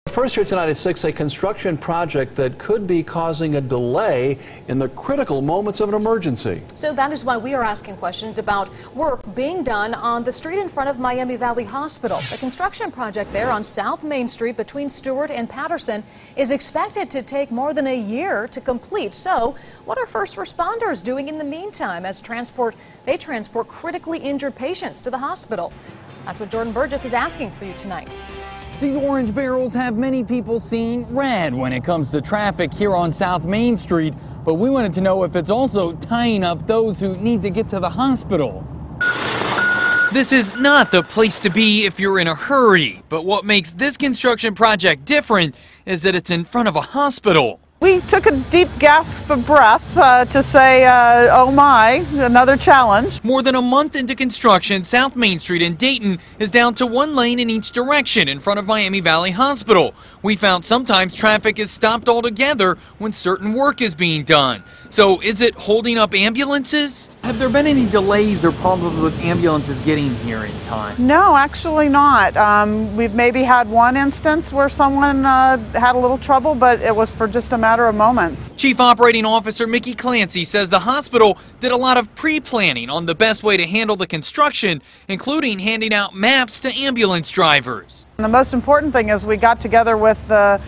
First here tonight at 6, a construction project that could be causing a delay in the critical moments of an emergency. So that is why we are asking questions about work being done on the street in front of Miami Valley Hospital. The construction project there on South Main Street between Stewart and Patterson is expected to take more than a year to complete. So what are first responders doing in the meantime as they transport critically injured patients to the hospital? That's what Jordan Burgess is asking for you tonight. These orange barrels have many people seeing red when it comes to traffic here on South Main Street, but we wanted to know if it's also tying up those who need to get to the hospital. This is not the place to be if you're in a hurry, but what makes this construction project different is that it's in front of a hospital. We took a deep gasp of breath to say, oh my, another challenge. More than a month into construction, South Main Street in Dayton is down to one lane in each direction in front of Miami Valley Hospital. We found sometimes traffic is stopped altogether when certain work is being done. So is it holding up ambulances? Have there been any delays or problems with ambulances getting here in time? No, actually not. We've maybe had one instance where someone had a little trouble, but it was for just a matter of moments. Chief Operating Officer Mickey Clancy says the hospital did a lot of pre-planning on the best way to handle the construction, including handing out maps to ambulance drivers. And the most important thing is we got together with the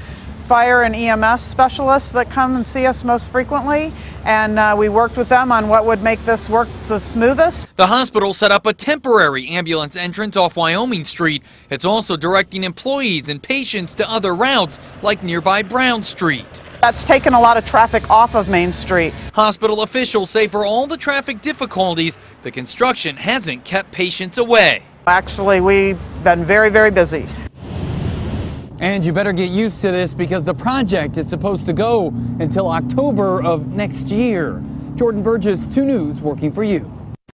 fire and EMS specialists that come and see us most frequently, and we worked with them on what would make this work the smoothest. The hospital set up a temporary ambulance entrance off Wyoming Street. It's also directing employees and patients to other routes like nearby Brown Street. That's taken a lot of traffic off of Main Street. Hospital officials say for all the traffic difficulties, the construction hasn't kept patients away. Actually, we've been very, very busy. And you better get used to this because the project is supposed to go until October of next year. Jordan Burgess, 2 News, working for you.